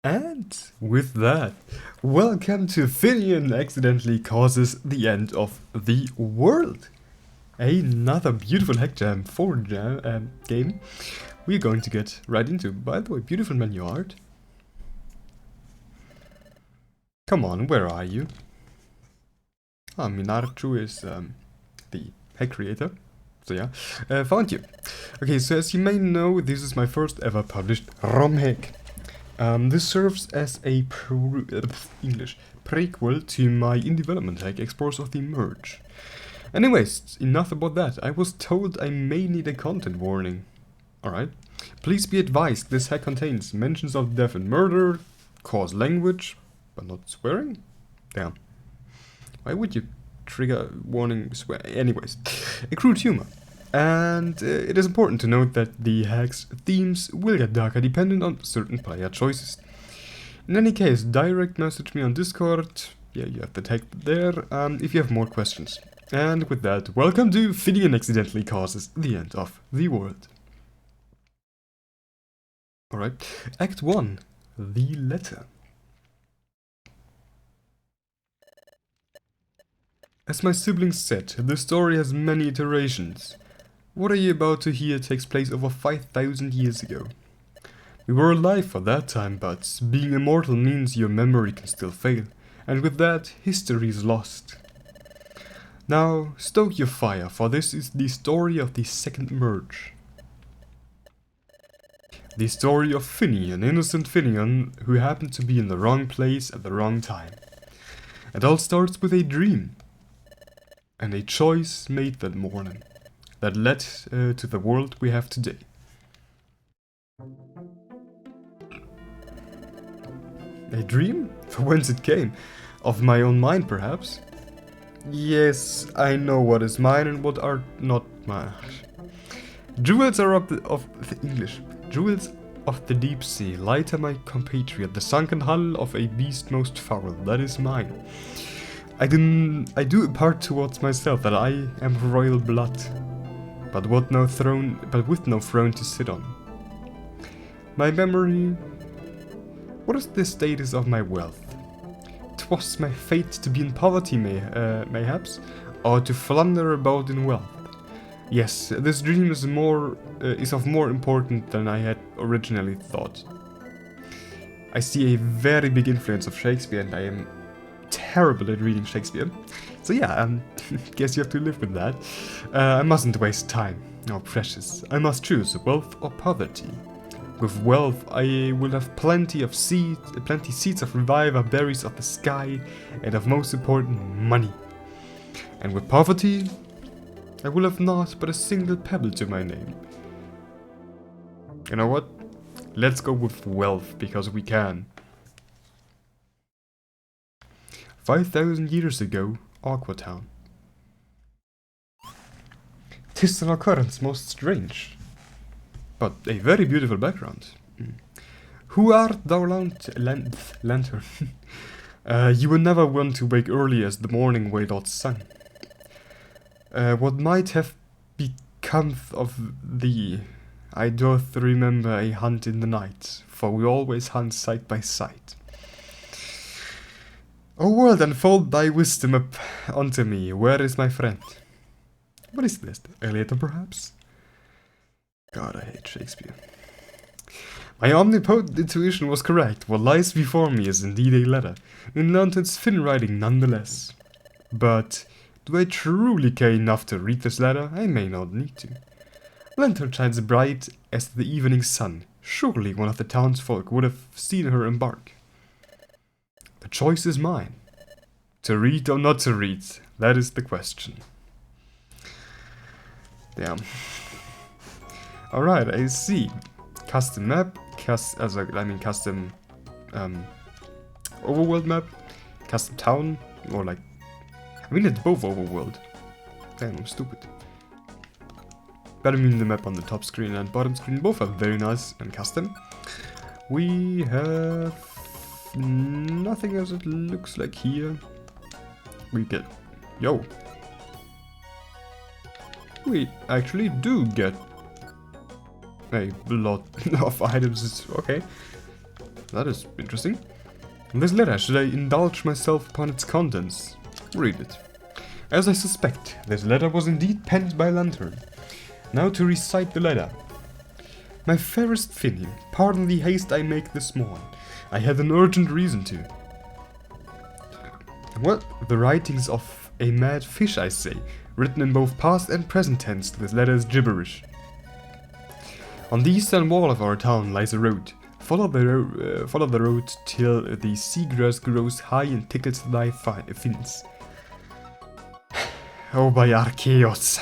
And with that, welcome to Finneon accidentally causes the end of the world. Another beautiful HACKJAM4 game we're going to get right into. By the way, beautiful menu art. Come on, where are you? Ah, Minarchu is the hack creator. So yeah, found you. Okay, so as you may know, this is my first ever published ROMHACK. This serves as a prequel to my in-development hack, Explorers of the Merge. Anyways, enough about that. I was told I may need a content warning. Alright. Please be advised, this hack contains mentions of death and murder, coarse language, but not swearing? Damn. Why would you trigger warning swear? Anyways, a crude humor. And it is important to note that the hack's themes will get darker depending on certain player choices. In any case, direct message me on Discord, yeah, you have the tag there, if you have more questions. And with that, welcome to Finneon accidentally causes the end of the world. Alright, Act 1, the letter. As my siblings said, the story has many iterations. What are you about to hear takes place over 5,000 years ago. We were alive for that time, but being immortal means your memory can still fail, and with that, history is lost. Now, stoke your fire, for this is the story of the second merge. The story of Finneon, an innocent Finneon who happened to be in the wrong place at the wrong time. It all starts with a dream, and a choice made that morning, that led to the world we have today. A dream? From whence it came? Of my own mind, perhaps? Yes, I know what is mine and what are not mine. Jewels are of the English. Jewels of the deep sea, lighter my compatriot, the sunken hull of a beast most foul, that is mine. I do impart towards myself that I am royal blood, but with no throne to sit on. My memory. What is the status of my wealth? 'Twas my fate to be in poverty, mayhaps, or to flounder about in wealth. Yes, this dream is of more importance than I had originally thought. I see a very big influence of Shakespeare, and I am terrible at reading Shakespeare. So yeah, guess you have to live with that. I mustn't waste time. Oh, precious. I must choose wealth or poverty. With wealth, I will have plenty seeds of reviver, berries of the sky, and of most important, money. And with poverty, I will have naught but a single pebble to my name. You know what? Let's go with wealth, because we can. 5,000 years ago, Aquatown. 'Tis an occurrence most strange, but a very beautiful background. Who art thou, lantern? You were never one to wake early as the morning wailed sun. What might have become of thee? I doth remember a hunt in the night, for we always hunt side by side. O world, unfold thy wisdom up unto me. Where is my friend? What is this? A letter, perhaps? God, I hate Shakespeare. My omnipotent intuition was correct. What lies before me is indeed a letter, in London's thin writing nonetheless. But do I truly care enough to read this letter? I may not need to. Lantern shines bright as the evening sun. Surely one of the townsfolk would have seen her embark. The choice is mine. To read or not to read, that is the question. Damn. Alright, I see. Custom map, custom overworld map, custom town, or like, I mean it's both overworld. Damn, I'm stupid. But I mean the map on the top screen and bottom screen, both are very nice and custom. We have nothing as it looks like here. We get, yo. We actually do get a lot of items, okay. that is interesting. This letter, should I indulge myself upon its contents? Read it. As I suspect, this letter was indeed penned by Lantern. Now to recite the letter. My fairest Finneon, pardon the haste I make this morn. I had an urgent reason to. What? The writings of a mad fish, I say, written in both past and present tense. This letter is gibberish. On the eastern wall of our town lies a road. Follow the road till the seagrass grows high and tickles thy fins. Oh, by Archaeos!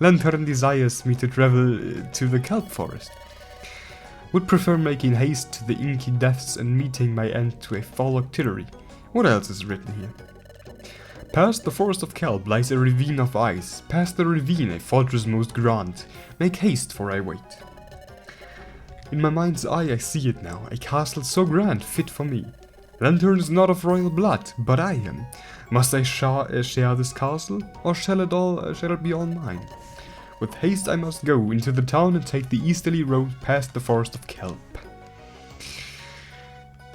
Lantern desires me to travel to the kelp forest. Would prefer making haste to the inky depths and meeting my end to a fall artillery. What else is written here? Past the forest of kelp lies a ravine of ice. Past the ravine a fortress most grand. Make haste, for I wait. In my mind's eye I see it now, a castle so grand, fit for me. Lantern is not of royal blood, but I am. Must I share this castle, or shall it be all mine? With haste I must go into the town and take the easterly road past the forest of kelp.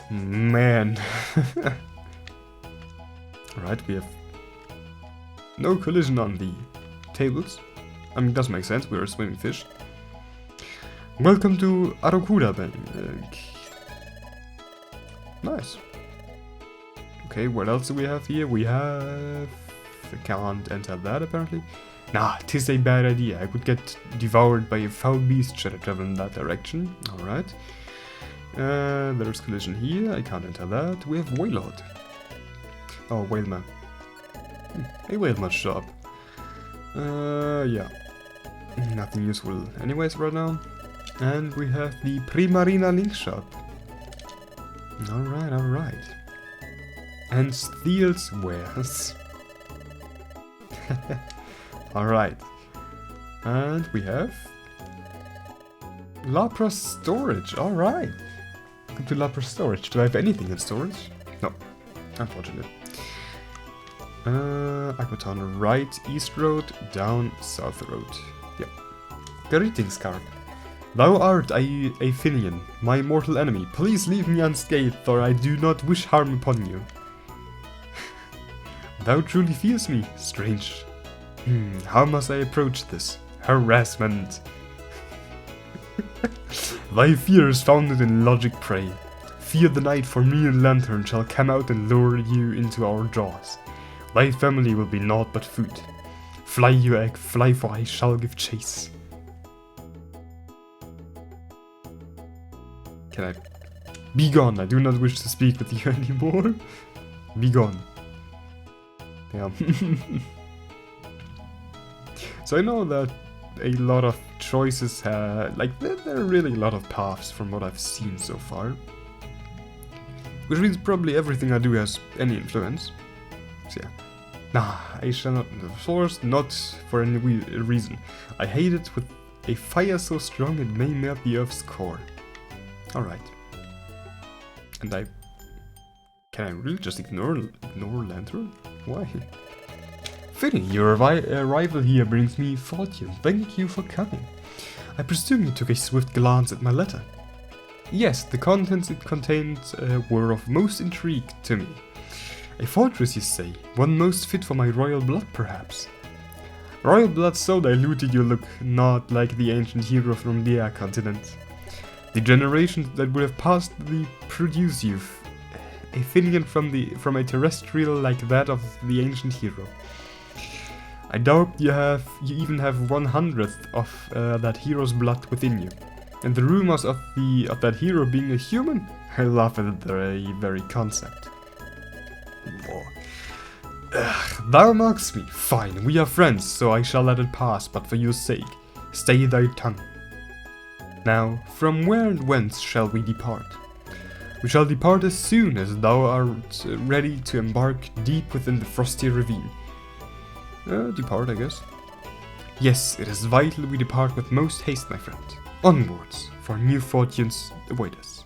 Man. Alright, we have no collision on the tables. I mean, it does make sense, we're a swimming fish. Welcome to Arakuda Bank. Nice. Okay, what else do we have here? We have... I can't enter that apparently. Nah, 'tis a bad idea. I could get devoured by a foul beast should I travel in that direction. Alright. There's collision here. I can't enter that. We have Waylord. Oh, Whalema. A Whalema shop. Yeah. Nothing useful anyways right now. And we have the Primarina Link shop. Alright, alright. And Steel's wares. Alright. And we have Lapra storage. Alright. Come to Lapra storage. Do I have anything in storage? No. Unfortunately. Aquatown right, east road, down, south road. Yep. Greetings, Carp. Thou art a Finneon, my mortal enemy. Please leave me unscathed, or I do not wish harm upon you. Thou truly fears me. Strange. How must I approach this? Harassment. Thy fear is founded in logic, pray. Fear the night, for me and Lantern shall come out and lure you into our jaws. Thy family will be naught but food. Fly, you egg, fly, for I shall give chase. Can I... Be gone, I do not wish to speak with you anymore. Be gone. Damn. So I know that a lot of choices like there are really a lot of paths from what I've seen so far. Which means probably everything I do has any influence. So yeah. Nah, I shall not enter the forest, not for any reason. I hate it with a fire so strong it may melt the earth's core. Alright. And can I really just ignore Lantern? Why? Fitting, your arrival here brings me fortune. Thank you for coming. I presume you took a swift glance at my letter. Yes, the contents it contained were of most intrigue to me. A fortress, you say? One most fit for my royal blood, perhaps? Royal blood so diluted you look not like the ancient hero from the air continent. The generations that would have passed thee produce you, a Finneon from a terrestrial like that of the ancient hero. I doubt you even have 1/100th of that hero's blood within you. And the rumors of that hero being a human? I laugh at the very concept. Thou mockst me. Fine, we are friends, so I shall let it pass, but for your sake, stay thy tongue. Now, from where and whence shall we depart? We shall depart as soon as thou art ready to embark deep within the frosty ravine. Depart, I guess. Yes, it is vital we depart with most haste, my friend. Onwards, for new fortunes await us.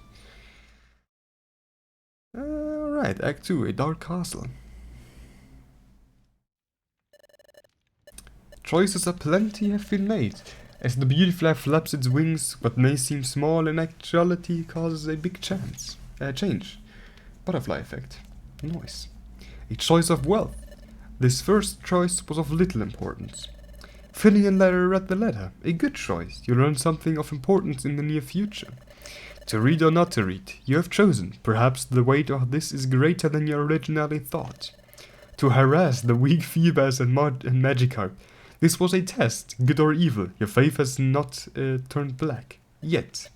Alright, Act 2, a dark castle. Choices aplenty have been made. As the beauty flag flaps its wings, what may seem small in actuality causes a big change. Butterfly effect. Noise. A choice of wealth. This first choice was of little importance. Finneon read the letter. A good choice. You learn something of importance in the near future. To read or not to read, you have chosen. Perhaps the weight of this is greater than you originally thought. To harass the weak Phoebus and Magikarp. This was a test, good or evil. Your faith has not turned black. Yet.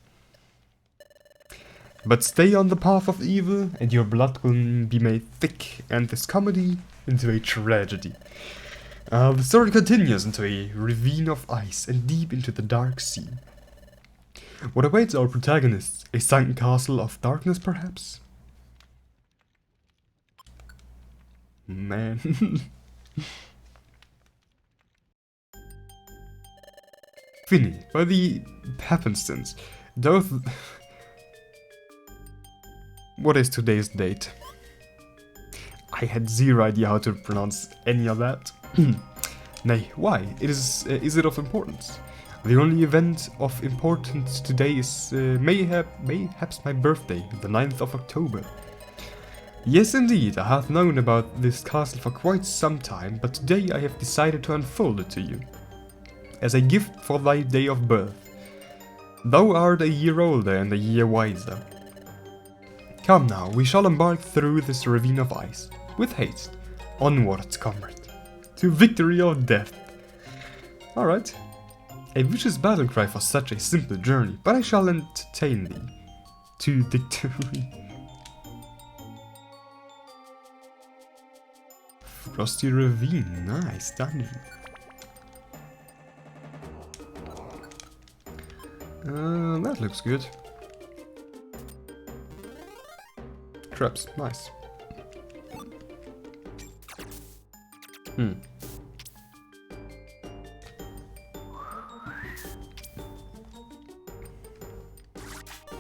But stay on the path of evil, and your blood will be made thick, and this comedy into a tragedy. The story continues into a ravine of ice and deep into the dark sea. What awaits our protagonists? A sunken castle of darkness, perhaps? Man. Finny, by the happenstance, though. What is today's date? I had zero idea how to pronounce any of that. Nay, why? Is it of importance? The only event of importance today is mayhaps my birthday, the 9th of October. Yes, indeed, I have known about this castle for quite some time, but today I have decided to unfold it to you. As a gift for thy day of birth. Thou art a year older and a year wiser. Come now, we shall embark through this ravine of ice. With haste. Onwards, comrade. To victory or death. Alright. A vicious battle cry for such a simple journey, but I shall entertain thee. To victory. Frosty Ravine, nice dungeon. That looks good. Traps, nice.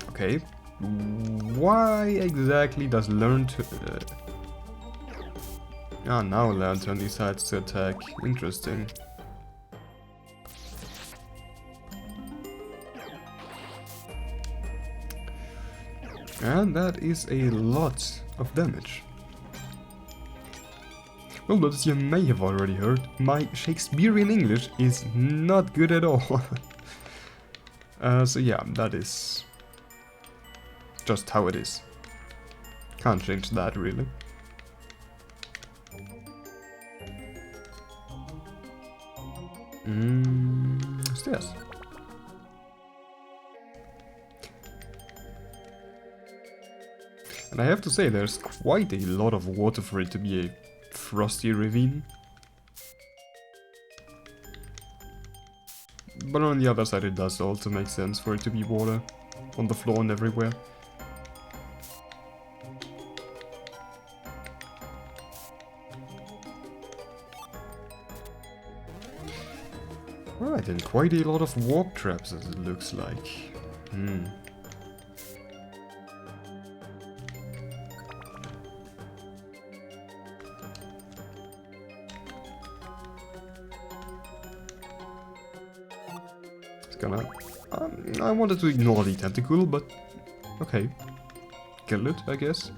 Okay. Why exactly does learn to... now Lantern decides to attack. Interesting. And that is a lot of damage. Well, but as you may have already heard, my Shakespearean English is not good at all. So yeah, that is just how it is. Can't change that, really. Stairs. And I have to say, there's quite a lot of water for it to be a frosty ravine. But on the other side, it does also make sense for it to be water on the floor and everywhere. Alright, and quite a lot of warp traps as it looks like. It's gonna... I wanted to ignore the tentacle, but... okay. Kill it, I guess.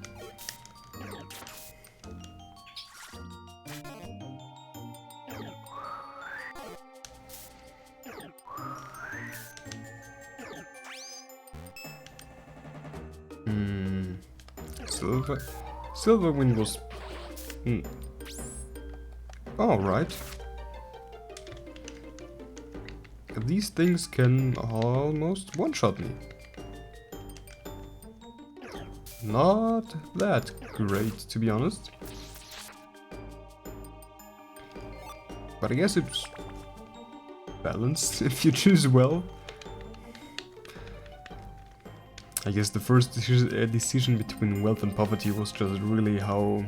Silver Wind was... Alright. These things can almost one-shot me. Not that great, to be honest. But I guess it's balanced if you choose well. I guess the first decision between wealth and poverty was just really how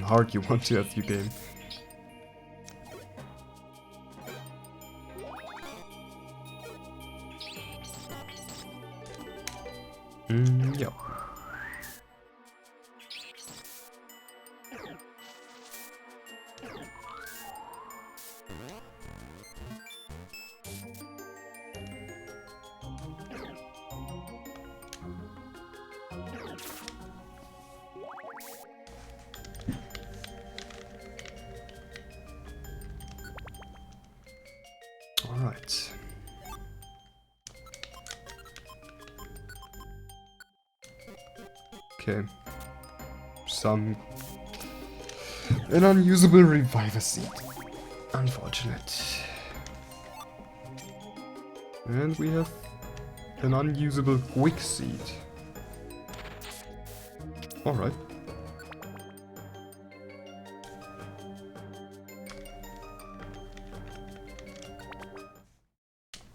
hard you want to have your game. Yeah. Okay. An unusable reviver seed. Unfortunate. And we have an unusable quick seed. Alright.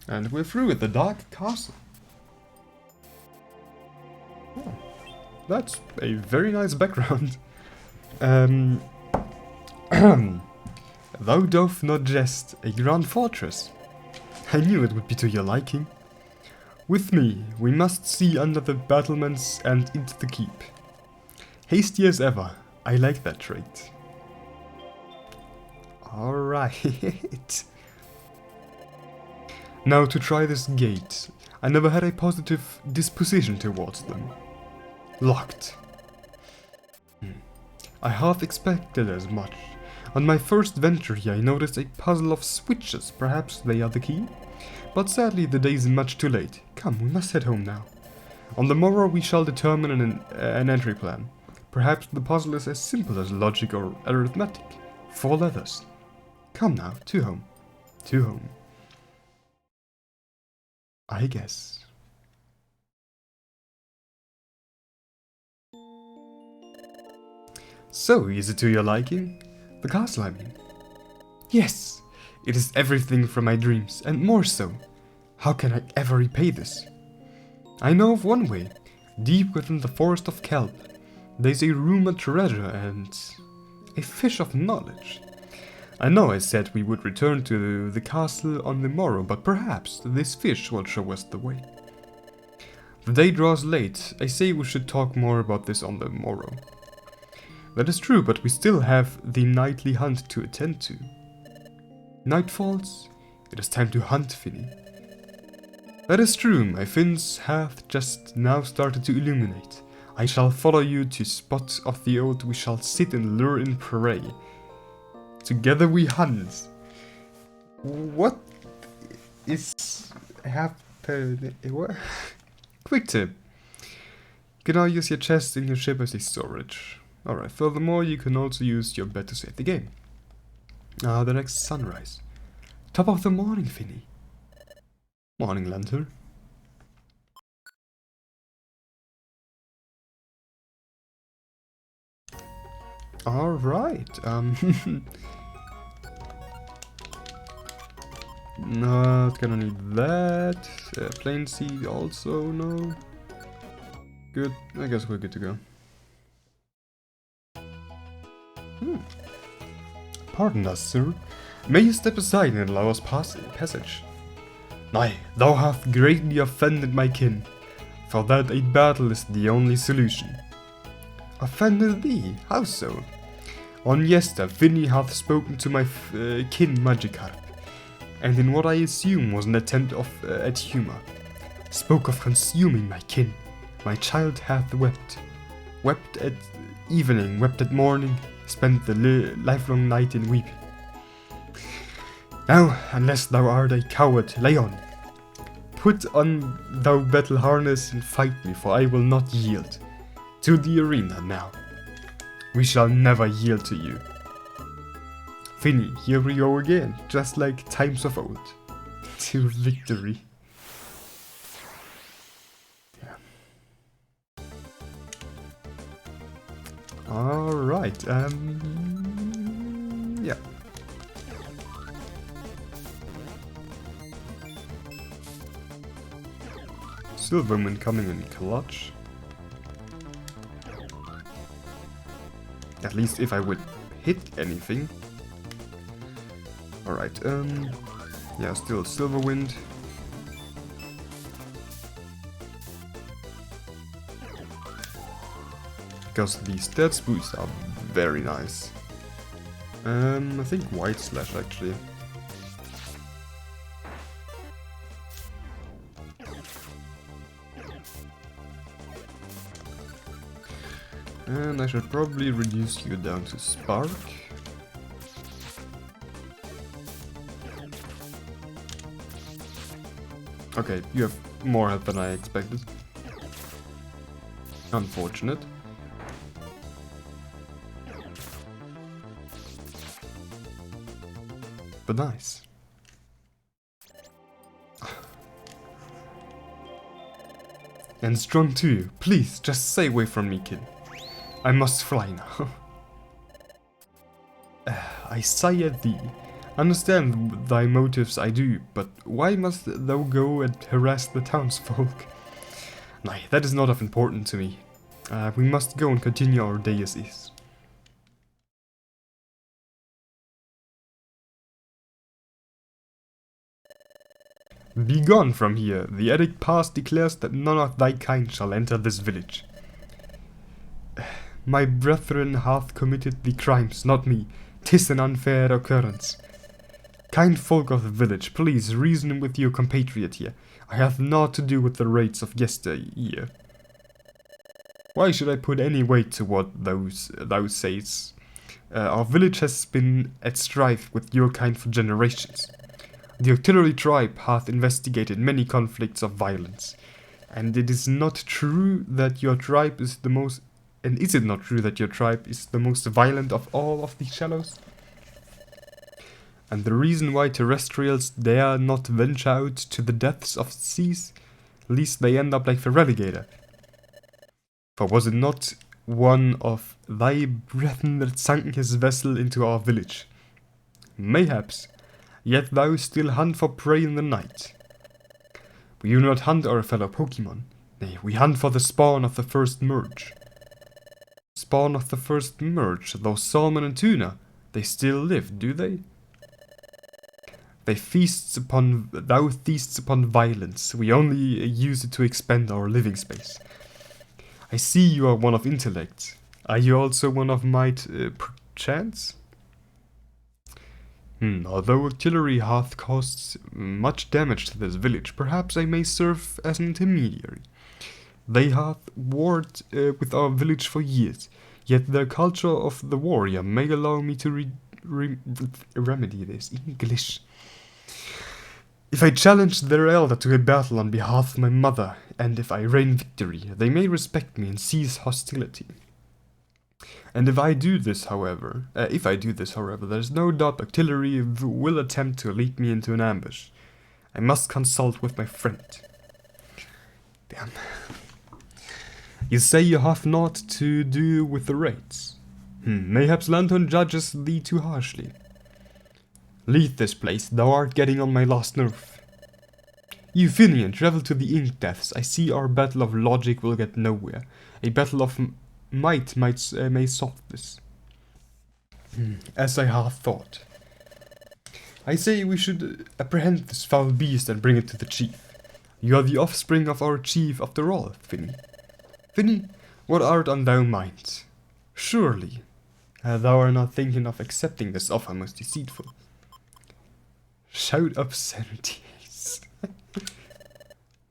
And we're through with the Dark Castle. Oh, that's a very nice background. Thou doth not jest, a grand fortress. I knew it would be to your liking. With me, we must see under the battlements and into the keep. Hasty as ever, I like that trait. Alright. Now to try this gate. I never had a positive disposition towards them. Locked. I half expected as much. On my first venture here I noticed a puzzle of switches, perhaps they are the key? But sadly the day is much too late. Come, we must head home now. On the morrow we shall determine an entry plan. Perhaps the puzzle is as simple as logic or arithmetic. 4 letters. Come now, to home. To home. I guess. So, is it to your liking? The castle, I mean. Yes, it is everything from my dreams, and more so. How can I ever repay this? I know of one way. Deep within the forest of kelp, there's a rumored treasure and a fish of knowledge. I know I said we would return to the castle on the morrow, but perhaps this fish will show us the way. The day draws late. I say we should talk more about this on the morrow. That is true, but we still have the nightly hunt to attend to. Night falls. It is time to hunt, Finny. That is true, my fins have just now started to illuminate. I shall follow you to spots of the oath, we shall sit and lure in prey. Together we hunt. What is happening? What? Quick tip. You can now use your chest in your ship as a storage. Alright, furthermore, you can also use your bed to save the game. The next sunrise. Top of the morning, Finny. Morning, lantern. Alright, not gonna need that. Plain seed also, no. Good, I guess we're good to go. Pardon us, sir. May you step aside and allow us passage? Nay, thou hast greatly offended my kin. For that a battle is the only solution. Offended thee? How so? On yester, Finny hath spoken to my kin Magikarp, and in what I assume was an attempt at humour, spoke of consuming my kin. My child hath wept. Wept at evening, wept at morning, spent the livelong night in weeping. Now, unless thou art a coward, lay on. Put on thou battle harness and fight me, for I will not yield. To the arena now. We shall never yield to you. Finny, here we go again, just like times of old. To victory. Yeah. Alright, yeah. Silverman coming in clutch. At least if I would hit anything. Alright, yeah, still Silverwind. Because the stats boosts are very nice. I think White Slash actually. And I should probably reduce you down to Spark. Okay, you have more health than I expected. Unfortunate. but nice. And strong too. Please, just stay away from me, kid. I must fly now. I sigh at thee. Understand thy motives I do, but why must thou go and harass the townsfolk? Nay, that is not of importance to me. We must go and continue our day as is. Begone from here. The edict passed declares that none of thy kind shall enter this village. My brethren hath committed the crimes, not me. 'Tis an unfair occurrence. Kind folk of the village, please reason with your compatriot here. I have naught to do with the raids of yesteryear. Why should I put any weight to what thou sayest? Our village has been at strife with your kind for generations. The auxiliary tribe hath investigated many conflicts of violence, and it is not true that your tribe is the most... And is it not true that your tribe is the most violent of all of the Shallows? And the reason why terrestrials dare not venture out to the depths of the seas, lest they end up like the Relegator. For was it not one of thy brethren that sunk his vessel into our village? Mayhaps, yet thou still hunt for prey in the night. We do not hunt our fellow Pokemon, nay, we hunt for the spawn of the first merge. Spawn of the first merge, those salmon and tuna, they still live, do they? Thou feasts upon violence, we only use it to expand our living space. I see you are one of intellect. Are you also one of might, perchance? Although artillery hath caused much damage to this village, perhaps I may serve as an intermediary. They hath warred with our village for years, yet their culture of the warrior may allow me to remedy this. English. If I challenge their elder to a battle on behalf of my mother, and if I reign victory, they may respect me and cease hostility. And if I do this, however, there's no doubt artillery will attempt to lead me into an ambush. I must consult with my friend. Damn. You say you have naught to do with the raids. Mayhaps Lantern judges thee too harshly. Leave this place, thou art getting on my last nerve. You Finneon, travel to the ink depths. I see our battle of logic will get nowhere. A battle of might may solve this. As I half thought. I say we should apprehend this foul beast and bring it to the chief. You are the offspring of our chief after all, Finny. Finny, what art on thy mind? Surely, thou art not thinking of accepting this offer most deceitful. Shout obscenities.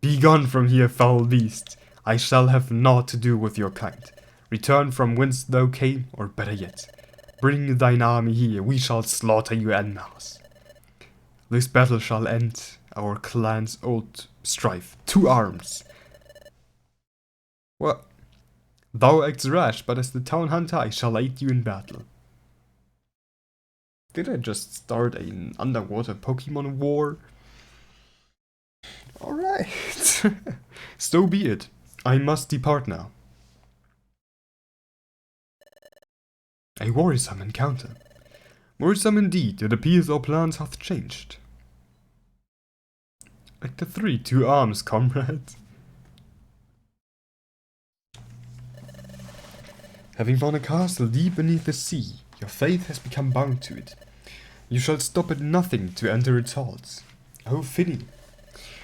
Begone from here, foul beast. I shall have naught to do with your kind. Return from whence thou came, or better yet, bring thine army here, we shall slaughter you en masse. This battle shall end our clan's old strife. To arms! What? Thou acts rash, but as the town hunter I shall aid you in battle. Did I just start an underwater Pokemon war? Alright. So be it. I must depart now. A worrisome encounter. Worrisome indeed, it appears our plans hath changed. Act 3, 2 arms, comrade. Having found a castle deep beneath the sea, your faith has become bound to it. You shall stop at nothing to enter its halls. Oh, Finny.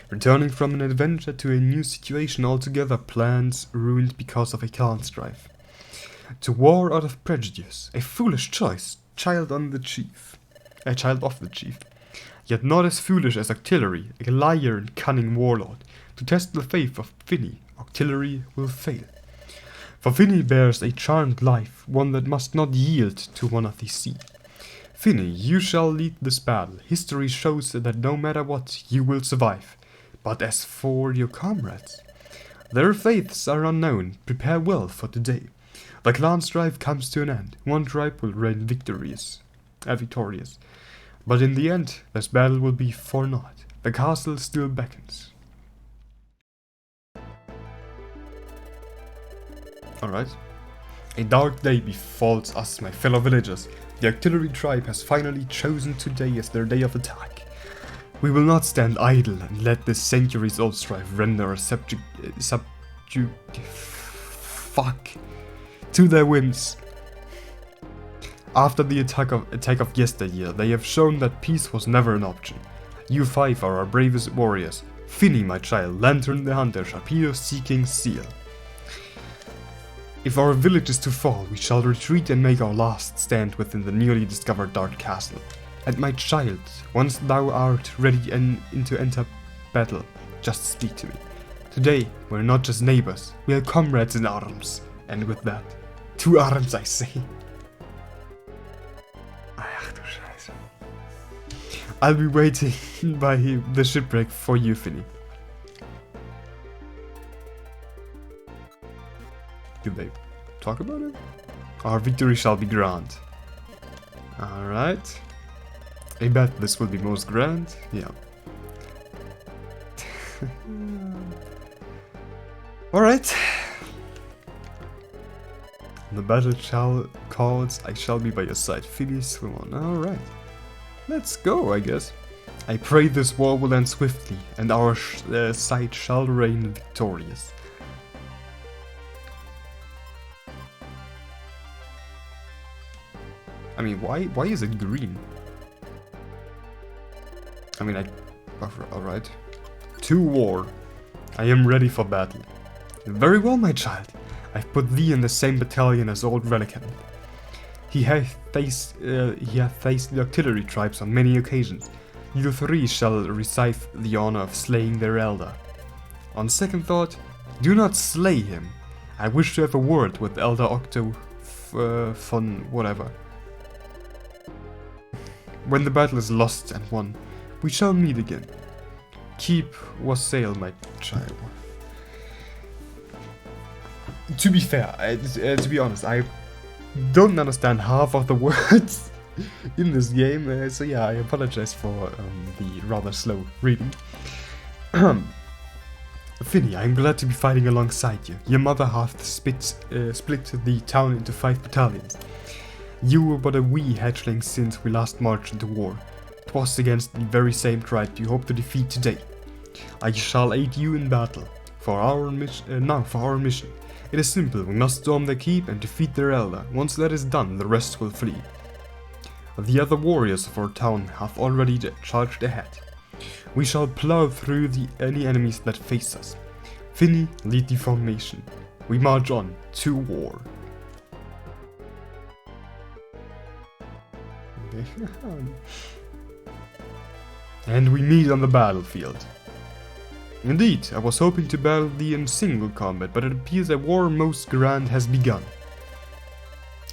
Returning from an adventure to a new situation altogether, plans ruined because of a clan strife. To war out of prejudice, a foolish choice, child of the chief. Yet not as foolish as artillery, a liar and cunning warlord. To test the faith of Finny, artillery will fail. For Finny bears a charmed life, one that must not yield to one of the sea. Finny, you shall lead this battle. History shows that no matter what, you will survive. But as for your comrades, their faiths are unknown. Prepare well for today. The clan strife comes to an end. One tribe will reign victorious. But in the end, this battle will be for naught. The castle still beckons. Alright. A dark day befalls us, my fellow villagers. The artillery tribe has finally chosen today as their day of attack. We will not stand idle and let this centuries-old strife render us fuck to their whims. After the attack of yesteryear, they have shown that peace was never an option. You five are our bravest warriors. Finny, my child, Lantern the Hunter, Sharpedo-seeking Seal. If our village is to fall, we shall retreat and make our last stand within the newly discovered dark castle. And my child, once thou art ready to enter battle, just speak to me. Today, we're not just neighbors, we are comrades in arms. And with that, to arms I say. Ach du Scheiße. I'll be waiting by the shipwreck for you, Finny. Did they talk about it? Our victory shall be grand. Alright. I bet this will be most grand. Yeah. Alright. The battle calls, I shall be by your side. Finny, swim on. Alright. Let's go, I guess. I pray this war will end swiftly, and our side shall reign victorious. I mean, why is it green? I mean, alright. To war. I am ready for battle. Very well, my child. I've put thee in the same battalion as old Relican. He hath faced the artillery tribes on many occasions. You three shall receive the honor of slaying their elder. On second thought, do not slay him. I wish to have a word with Elder Octo von whatever. When the battle is lost and won, we shall meet again. Keep wassail, my child. To be fair, to be honest, I don't understand half of the words in this game, so yeah, I apologize for the rather slow reading. Finny, I'm glad to be fighting alongside you. Your mother hath split the town into 5 battalions. You were but a wee hatchling since we last marched into war. 'Twas against the very same tribe you hope to defeat today. I shall aid you in battle. For our mission. It is simple, we must storm their keep and defeat their elder. Once that is done, the rest will flee. The other warriors of our town have already charged ahead. We shall plow through any enemies that face us. Finny, lead the formation. We march on to war. And we meet on the battlefield. Indeed, I was hoping to battle thee in single combat, but it appears that war most grand has begun.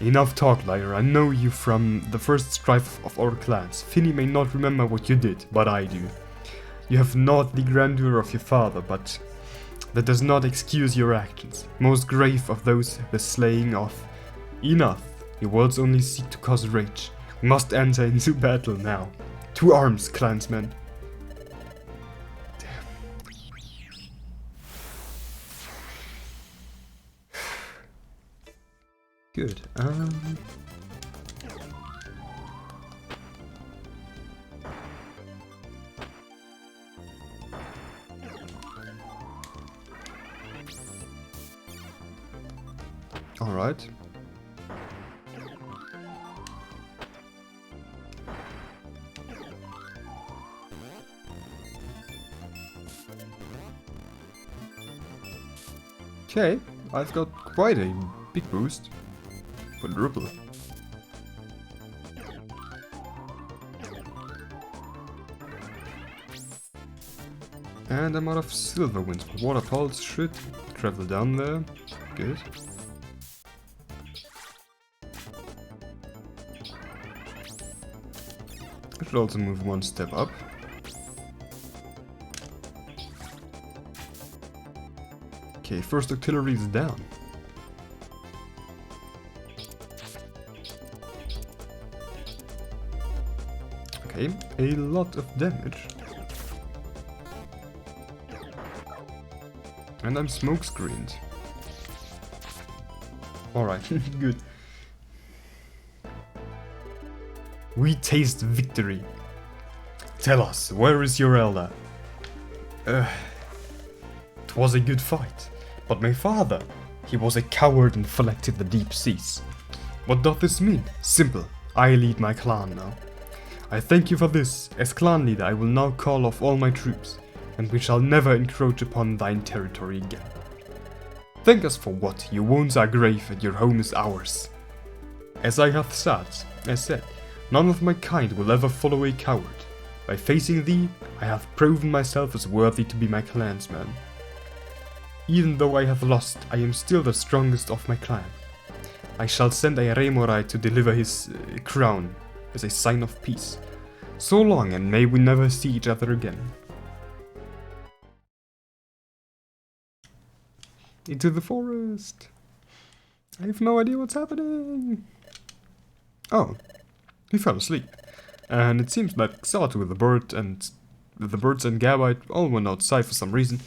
Enough talk, liar. I know you from the first strife of our clans. Finny may not remember what you did, but I do. You have not the grandeur of your father, but that does not excuse your actions. Most grave of those, the slaying of. Enough. Your words only seek to cause rage. We must enter into battle now. To arms, clansmen. Good. All right. Okay, I've got quite a big boost. Quadruple. And I'm out of silver winds. Water pulse should travel down there. Good. I should also move one step up. Okay, first artillery is down. Okay, a lot of damage. And I'm smokescreened. Alright, good. We taste victory. Tell us, where is your elder? 'Twas a good fight, but my father, he was a coward and fled to the deep seas. What doth this mean? Simple, I lead my clan now. I thank you for this. As clan leader, I will now call off all my troops, and we shall never encroach upon thine territory again. Thank us for what? Your wounds are grave, and your home is ours. As I have said, none of my kind will ever follow a coward. By facing thee, I have proven myself as worthy to be my clansman. Even though I have lost, I am still the strongest of my clan. I shall send a Remorai to deliver his crown as a sign of peace. So long, and may we never see each other again. Into the forest. I have no idea what's happening. Oh, he fell asleep. And it seems that Xatu with the birds and Gabite all went outside for some reason.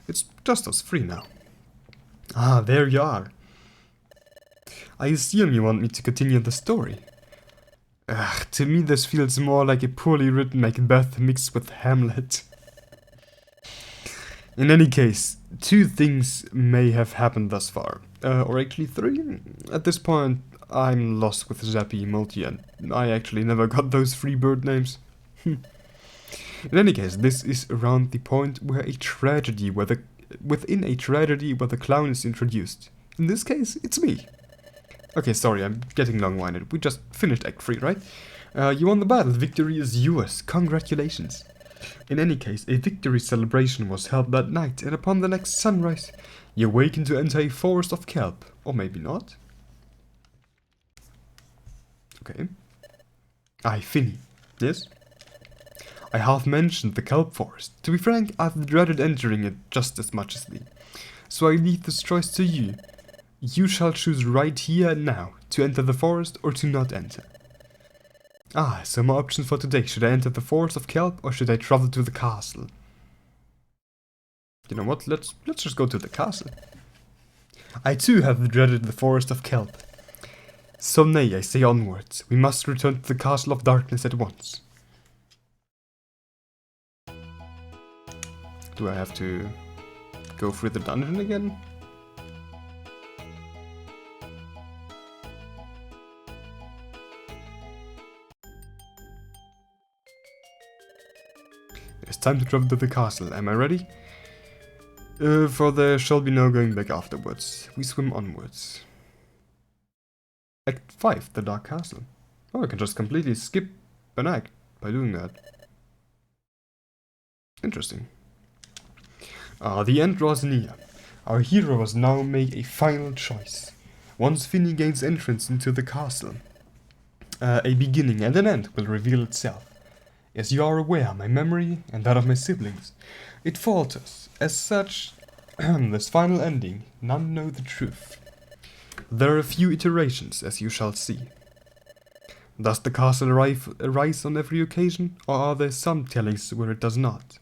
It's just us three now. Ah, there you are. I assume you want me to continue the story. To me this feels more like a poorly written Macbeth mixed with Hamlet. In any case, 2 things may have happened thus far. Or actually 3. At this point, I'm lost with Zappy, Multi, and I actually never got those 3 bird names. In any case, this is around the point where within a tragedy where the clown is introduced. In this case, it's me. Okay, sorry, I'm getting long-winded. We just finished Act 3, right? You won the battle. Victory is yours. Congratulations. In any case, a victory celebration was held that night, and upon the next sunrise, you awaken to enter a forest of kelp. Or maybe not. Okay. Finny. Yes? I have mentioned the kelp forest. To be frank, I've dreaded entering it just as much as thee. So I leave this choice to you. You shall choose right here and now to enter the forest or to not enter. So my options for today. Should I enter the forest of kelp or should I travel to the castle? You know what? Let's just go to the castle. I too have dreaded the forest of kelp. So nay, I say onwards. We must return to the castle of darkness at once. Do I have to go through the dungeon again? It's time to travel to the castle. Am I ready? For there shall be no going back afterwards. We swim onwards. Act 5, the Dark Castle. Oh, I can just completely skip an act by doing that. Interesting. The end draws near. Our hero must now make a final choice. Once Finny gains entrance into the castle, a beginning and an end will reveal itself. As you are aware, my memory, and that of my siblings, it falters. As such, this final ending, none know the truth. There are a few iterations, as you shall see. Does the castle rise on every occasion, or are there some tellings where it does not?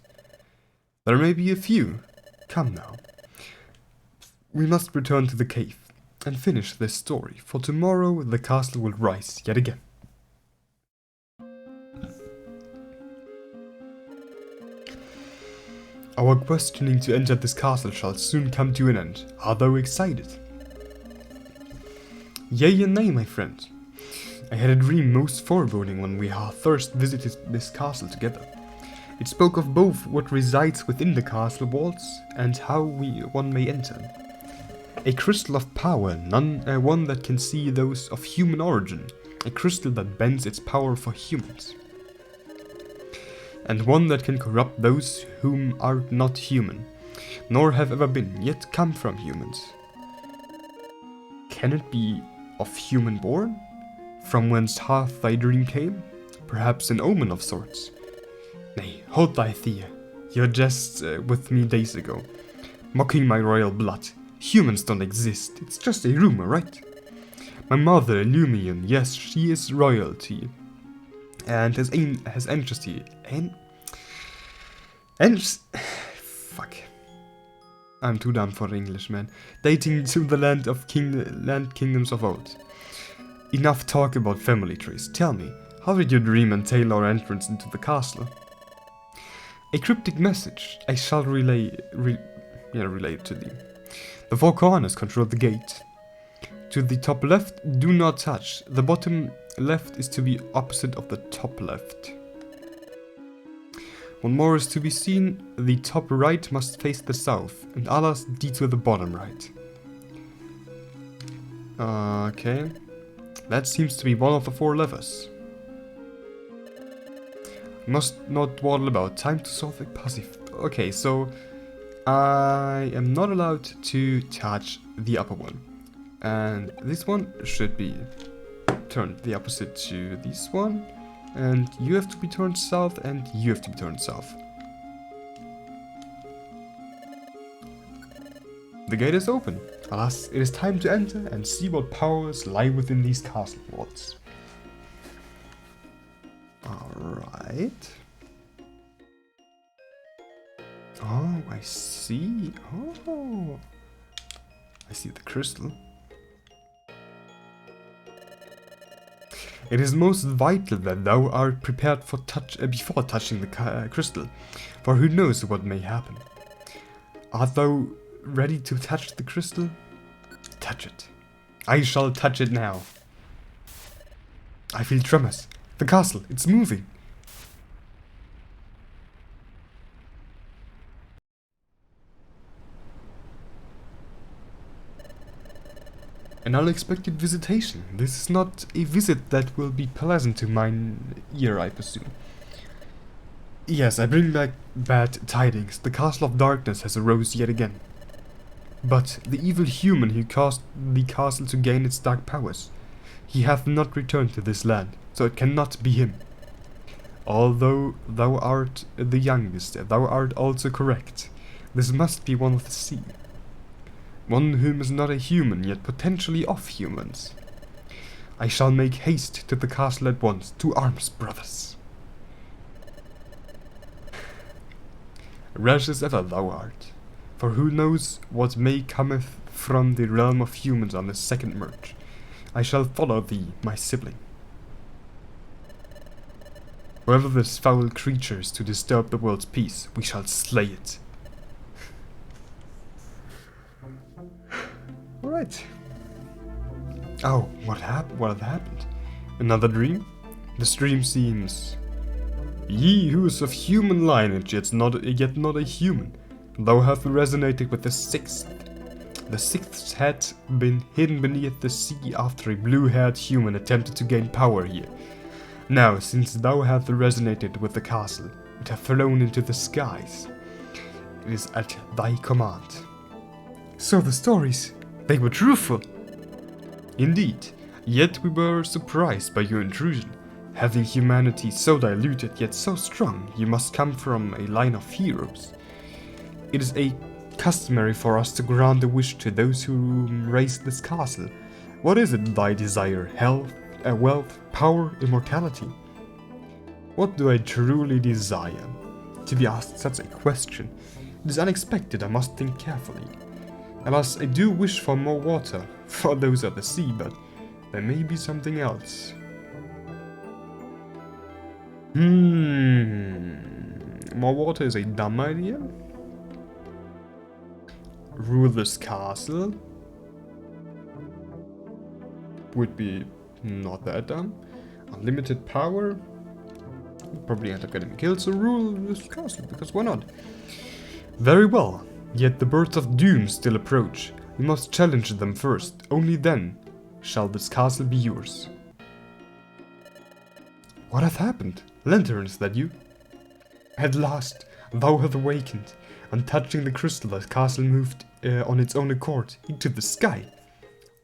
There may be a few. Come now. We must return to the cave, and finish this story, for tomorrow the castle will rise yet again. Our questioning to enter this castle shall soon come to an end. Art thou excited? Yea and nay, my friend. I had a dream most foreboding when we first visited this castle together. It spoke of both what resides within the castle walls and how one may enter. A crystal of power, one that can see those of human origin. A crystal that bends its power for humans. And one that can corrupt those whom are not human, nor have ever been, yet come from humans. Can it be of human born? From whence hath thy dream came? Perhaps an omen of sorts. Nay, hold thy fear. Your jests with me days ago, mocking my royal blood. Humans don't exist, it's just a rumor, right? My mother, Lumion, yes, she is royalty. and has ancestry. Fuck. I'm too dumb for English, man. Dating to the land kingdoms of old. Enough talk about family trees. Tell me, how did your dream entail our entrance into the castle? A cryptic message. I shall relay it to thee. The four corners control the gate. To the top left, do not touch. The bottom left is to be opposite of the top left. One more is to be seen. The top right must face the south, and others detour the bottom right. Okay. That seems to be one of the four levers. Must not dawdle about. Time to solve a puzzle. Okay, so I am not allowed to touch the upper one. And this one should be turned the opposite to this one. And you have to be turned south, and you have to be turned south. The gate is open. Alas, it is time to enter and see what powers lie within these castle walls. Alright. Oh, I see. Oh. I see the crystal. It is most vital that thou art prepared for before touching the crystal, for who knows what may happen. Art thou ready to touch the crystal? Touch it. I shall touch it now. I feel tremors. The castle, it's moving. An unexpected visitation. This is not a visit that will be pleasant to mine ear, I presume. Yes, I bring back bad tidings. The Castle of Darkness has arose yet again. But the evil human who caused the castle to gain its dark powers, he hath not returned to this land, so it cannot be him. Although thou art the youngest, thou art also correct. This must be one of the sea. One whom is not a human, yet potentially of humans. I shall make haste to the castle at once. To arms, brothers. Rash as ever thou art, for who knows what may cometh from the realm of humans on this second merge. I shall follow thee, my sibling. Whoever this foul creature is to disturb the world's peace, we shall slay it. Alright. Oh, what happened? Another dream? This dream seems... Ye who is of human lineage, yet not a human, thou hast resonated with the sixth. The sixth had been hidden beneath the sea after a blue-haired human attempted to gain power here. Now, since thou hast resonated with the castle, it hath flown into the skies. It is at thy command. So the stories, they were truthful. Indeed, yet we were surprised by your intrusion. Having humanity so diluted yet so strong, you must come from a line of heroes. It is customary for us to grant a wish to those who raise this castle. What is it thy desire? Health, wealth, power, immortality? What do I truly desire? To be asked such a question, it is unexpected. I must think carefully. Alas, I do wish for more water, for those of the sea, but there may be something else. More water is a dumb idea. Rule this castle would be not that dumb. Unlimited power. Probably end up getting killed, so rule this castle, because why not? Very well, yet the birds of doom still approach. We must challenge them first. Only then shall this castle be yours. What hath happened? Lantern, is that you? At last, thou hast awakened, and touching the crystal, the castle moved on its own accord into the sky.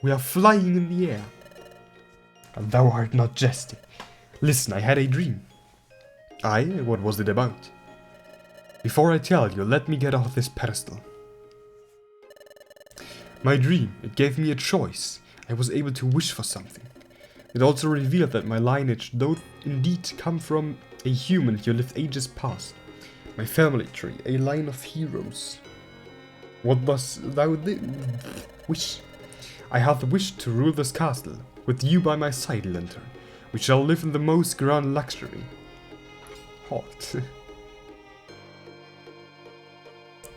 We are flying in the air. And thou art not jesting. Listen, I had a dream. Aye, what was it about? Before I tell you, let me get off this pedestal. My dream, it gave me a choice. I was able to wish for something. It also revealed that my lineage doth indeed come from a human who lived ages past. My family tree, a line of heroes. What dost thou wish? I have the wish to rule this castle, with you by my side, Lantern. We shall live in the most grand luxury. Hot.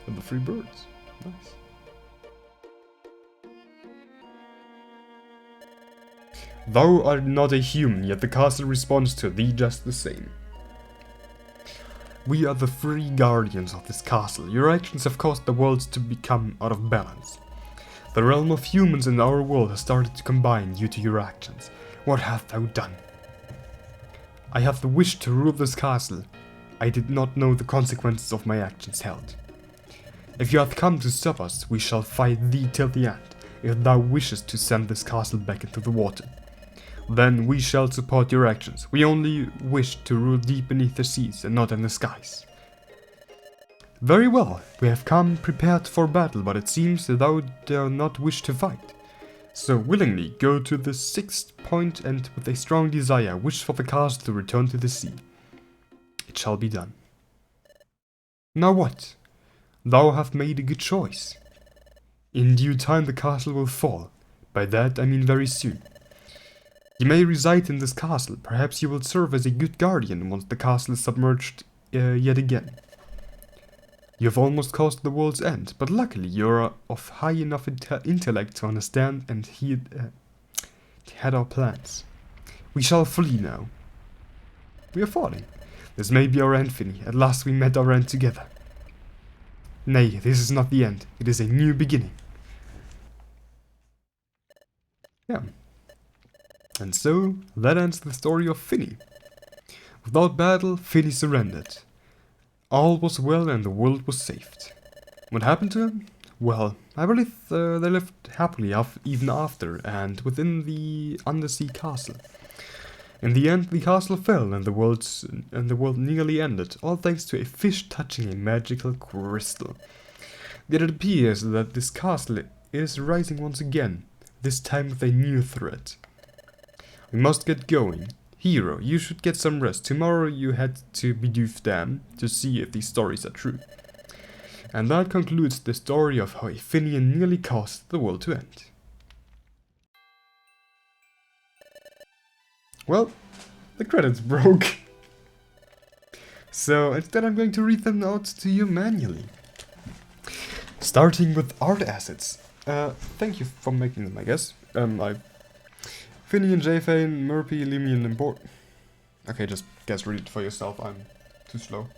And the free birds. Nice. Thou art not a human, yet the castle responds to thee just the same. We are the free guardians of this castle. Your actions have caused the worlds to become out of balance. The realm of humans and our world has started to combine due to your actions. What hast thou done? I have the wish to rule this castle. I did not know the consequences of my actions held. If you have come to stop us, we shall fight thee till the end, if thou wishest to send this castle back into the water. Then we shall support your actions. We only wish to rule deep beneath the seas and not in the skies. Very well, we have come prepared for battle, but it seems that thou do not wish to fight. So willingly go to the 6th point and with a strong desire wish for the castle to return to the sea. It shall be done. Now what? Thou hast made a good choice. In due time the castle will fall. By that I mean very soon. You may reside in this castle. Perhaps you will serve as a good guardian once the castle is submerged yet again. You have almost caused the world's end, but luckily you are of high enough intellect to understand and head our plans. We shall flee now. We are falling. This may be our end, Finny. At last we met our end together. Nay, this is not the end. It is a new beginning. Yeah. And so, that ends the story of Finny. Without battle, Finny surrendered. All was well and the world was saved. What happened to him? Well, I believe they lived happily even after and within the undersea castle. In the end, the castle fell and the world nearly ended, all thanks to a fish touching a magical crystal. Yet it appears that this castle is rising once again, this time with a new threat. We must get going. Hero, you should get some rest. Tomorrow you head to Bidoof Dam to see if these stories are true. And that concludes the story of how a Finneon nearly caused the world to end. Well, the credits broke. So instead I'm going to read them out to you manually. Starting with art assets. Thank you for making them, I guess. Finneon, Jfane, Murphy, Limian, and Board. Okay, just guess read it for yourself, I'm too slow.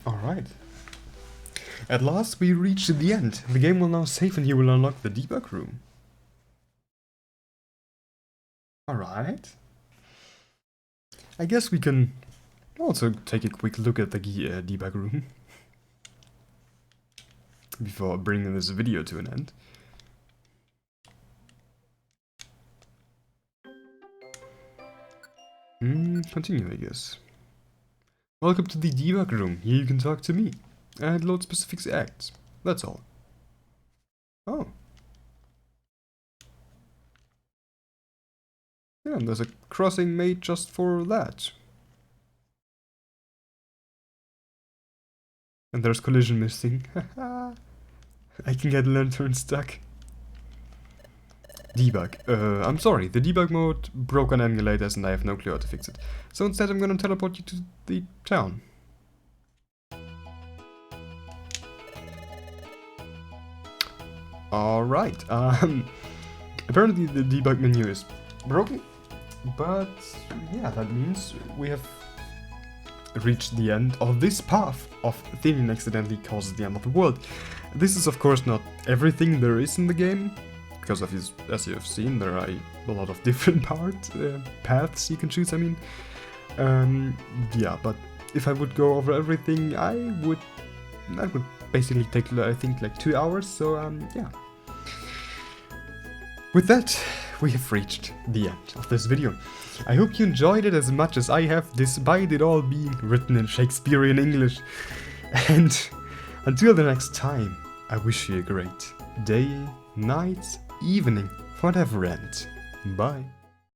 Alright. At last we reached the end. The game will now save and you will unlock the debug room. Alright. I guess we can also take a quick look at the debug room before bringing this video to an end. Continue, I guess. Welcome to the debug room. Here you can talk to me and load specific acts. That's all. Oh. Yeah, and there's a crossing made just for that. And there's collision missing. I can get lantern stuck. debug. I'm sorry, the debug mode broke on emulators and I have no clue how to fix it. So instead I'm gonna teleport you to the town. Alright, apparently the debug menu is broken, but yeah, that means we have reached the end of this path of Finneon accidentally causes the end of the world. This is of course not everything there is in the game, because as you have seen, there are a lot of different paths you can choose, I mean. Yeah, but if I would go over everything, that would basically take, I think, like 2 hours, so yeah. With that, we have reached the end of this video. I hope you enjoyed it as much as I have, despite it all being written in Shakespearean English. And until the next time, I wish you a great day, night, evening, whatever end. Bye.